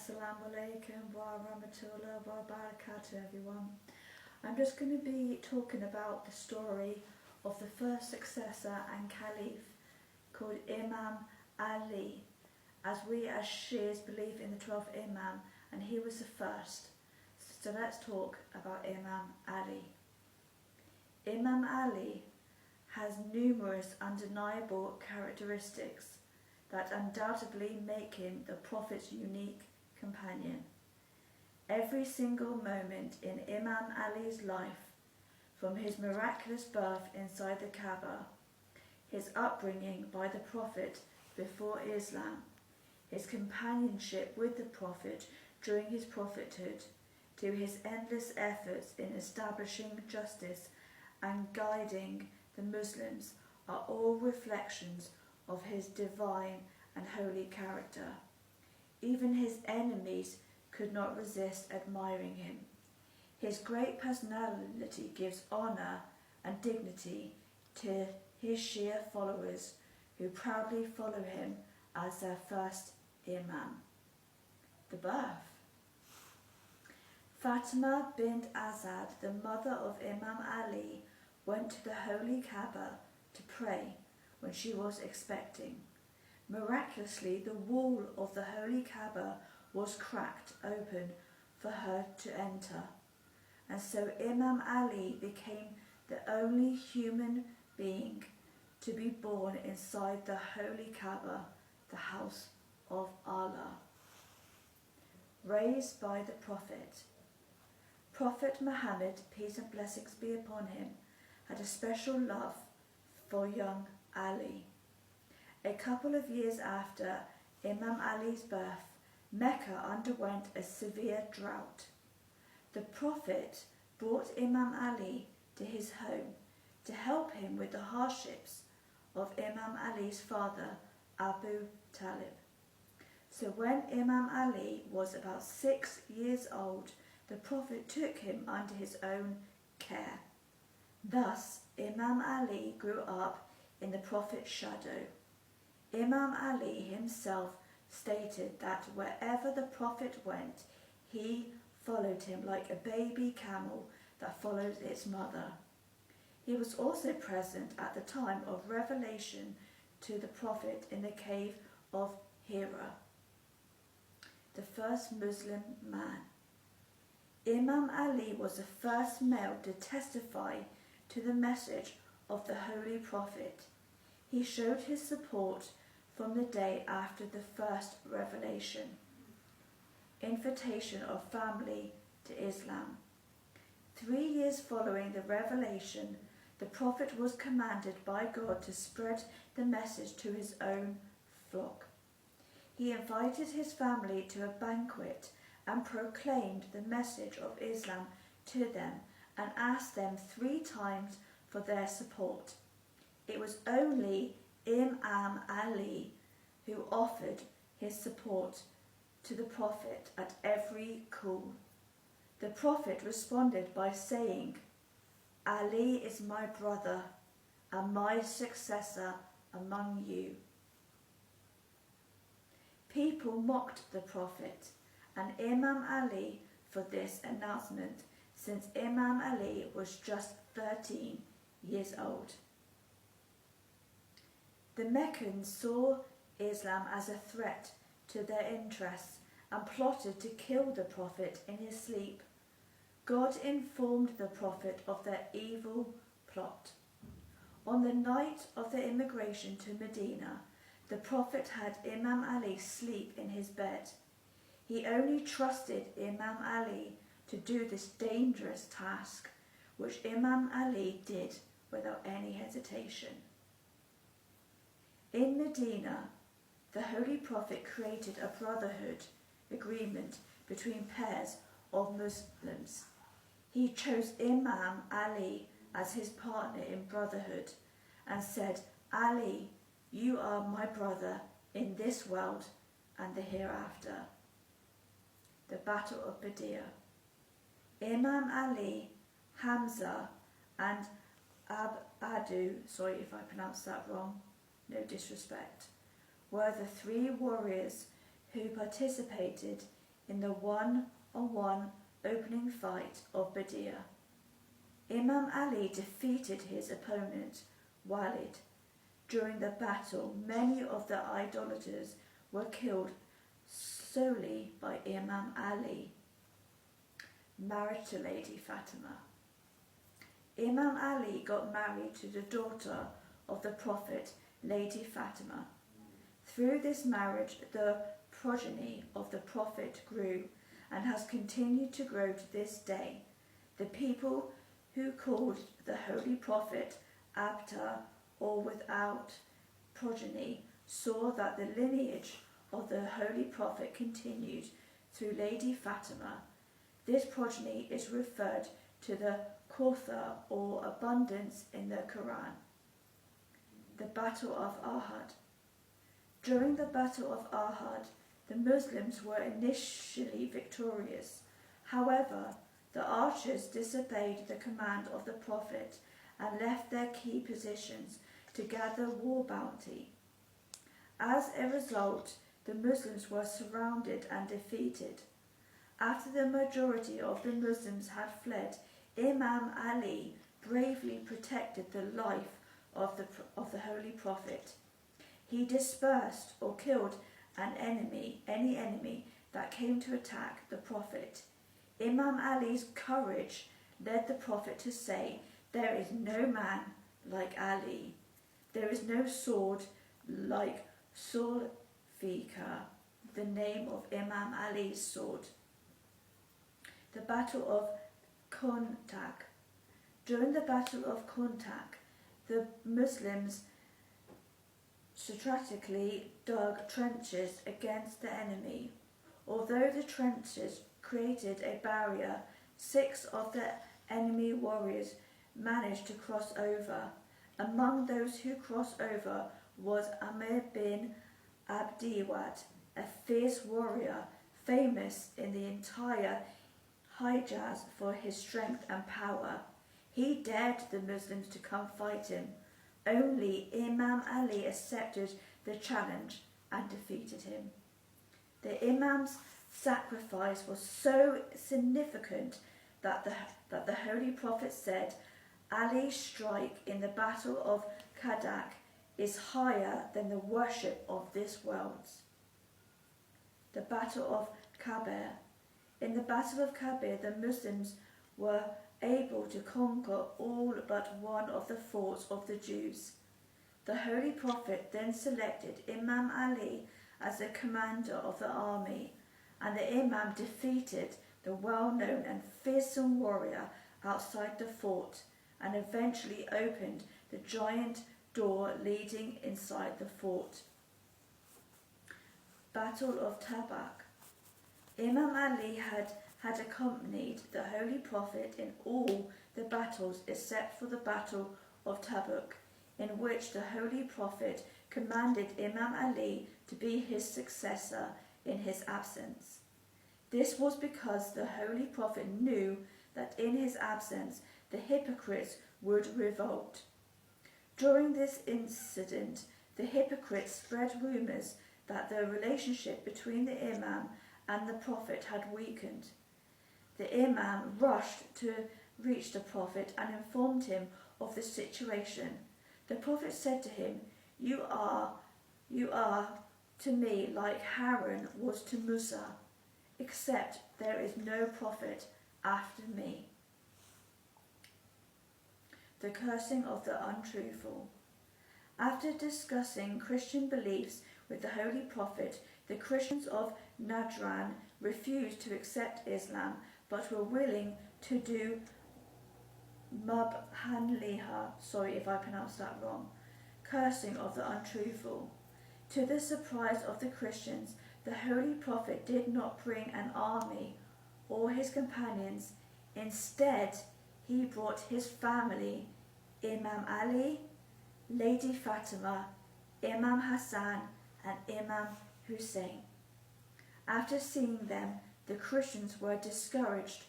Assalamu alaikum wa rahmatullah wa barakatuh, everyone. I'm just going to be talking about the story of the first successor and caliph called Imam Ali, as we as Shias believe in the 12th Imam, and he was the first. So let's talk about Imam Ali. Imam Ali has numerous undeniable characteristics that undoubtedly make him the Prophet's unique companion. Every single moment in Imam Ali's life, from his miraculous birth inside the Kaaba, his upbringing by the Prophet before Islam, his companionship with the Prophet during his prophethood, to his endless efforts in establishing justice and guiding the Muslims, are all reflections of his divine and holy character. Even his enemies could not resist admiring him. His great personality gives honour and dignity to his Shia followers, who proudly follow him as their first Imam. The birth. Fatima bint Asad, the mother of Imam Ali, went to the holy Kaaba to pray when she was expecting. Miraculously, the wall of the holy Kaaba was cracked open for her to enter, and so Imam Ali became the only human being to be born inside the holy Kaaba, the house of Allah. Raised by the Prophet. Prophet Muhammad, peace and blessings be upon him, had a special love for young Ali. A couple of years after Imam Ali's birth, Mecca underwent a severe drought. The Prophet brought Imam Ali to his home to help him with the hardships of Imam Ali's father, Abu Talib. So when Imam Ali was about 6 years old, the Prophet took him under his own care. Thus, Imam Ali grew up in the Prophet's shadow. Imam Ali himself stated that wherever the Prophet went, he followed him like a baby camel that follows its mother. He was also present at the time of revelation to the Prophet in the cave of Hira, the first Muslim man. Imam Ali was the first male to testify to the message of the Holy Prophet. He showed his support from the day after the first revelation. Invitation of family to Islam. 3 years following the revelation, the Prophet was commanded by God to spread the message to his own flock. He invited his family to a banquet and proclaimed the message of Islam to them and asked them 3 times for their support. It was only Imam Ali who offered his support to the Prophet at every call. The Prophet responded by saying, "Ali is my brother and my successor among you." People mocked the Prophet and Imam Ali for this announcement, since Imam Ali was just 13 years old. The Meccans saw Islam as a threat to their interests and plotted to kill the Prophet in his sleep. God informed the Prophet of their evil plot. On the night of their immigration to Medina, the Prophet had Imam Ali sleep in his bed. He only trusted Imam Ali to do this dangerous task, which Imam Ali did without any hesitation. In Medina, the Holy Prophet created a brotherhood agreement between pairs of Muslims. He chose Imam Ali as his partner in brotherhood and said, "Ali, you are my brother in this world and the hereafter." The Battle of Badr. Imam Ali, Hamza and Abadu, sorry if I pronounced that wrong, no disrespect, were the 3 warriors who participated in the one-on-one opening fight of Badr. Imam Ali defeated his opponent, Walid. During the battle, many of the idolaters were killed solely by Imam Ali. Marriage to Lady Fatima. Imam Ali got married to the daughter of the Prophet, Lady Fatima. Through this marriage, the progeny of the Prophet grew and has continued to grow to this day. The people who called the Holy Prophet Abtar, or without progeny, saw that the lineage of the Holy Prophet continued through Lady Fatima. This progeny is referred to the Kauthar, or abundance, in the Quran. The Battle of Ahad. During the Battle of Ahad, the Muslims were initially victorious. However, the archers disobeyed the command of the Prophet and left their key positions to gather war bounty. As a result, the Muslims were surrounded and defeated. After the majority of the Muslims had fled, Imam Ali bravely protected the life of the Holy Prophet. He dispersed or killed any enemy that came to attack the Prophet. Imam Ali's courage led the Prophet to say, "There is no man like Ali. There is no sword like Zulfikar," the name of Imam Ali's sword. The Battle of Kontak. During the Battle of Kontak, the Muslims strategically dug trenches against the enemy. Although the trenches created a barrier, 6 of the enemy warriors managed to cross over. Among those who crossed over was Amir bin Abdiwad, a fierce warrior famous in the entire Hijaz for his strength and power. He dared the Muslims to come fight him. Only Imam Ali accepted the challenge and defeated him. The Imam's sacrifice was so significant that the Holy Prophet said, "Ali's strike in the Battle of Kadak is higher than the worship of this world." The Battle of Kabir. In the Battle of Kabir, the Muslims were able to conquer all but one of the forts of the Jews. The Holy Prophet then selected Imam Ali as the commander of the army, and the Imam defeated the well-known and fearsome warrior outside the fort and eventually opened the giant door leading inside the fort. Battle of Tabuk. Imam Ali had accompanied the Holy Prophet in all the battles except for the Battle of Tabuk, in which the Holy Prophet commanded Imam Ali to be his successor in his absence. This was because the Holy Prophet knew that in his absence the hypocrites would revolt. During this incident, the hypocrites spread rumours that the relationship between the Imam and the Prophet had weakened. The Imam rushed to reach the Prophet and informed him of the situation. The Prophet said to him, You are to me like Harun was to Musa, except there is no prophet after me." The cursing of the untruthful. After discussing Christian beliefs with the Holy Prophet, the Christians of Najran refused to accept Islam but were willing to do Mubhanliha, sorry if I pronounced that wrong, cursing of the untruthful. To the surprise of the Christians, the Holy Prophet did not bring an army or his companions. Instead, he brought his family, Imam Ali, Lady Fatima, Imam Hassan, and Imam Hussein. After seeing them, the Christians were discouraged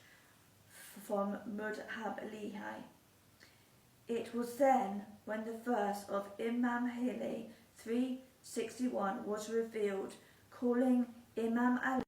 from Mudhab-Lihi. It was then when the verse of Imam Hili 361 was revealed, calling Imam Ali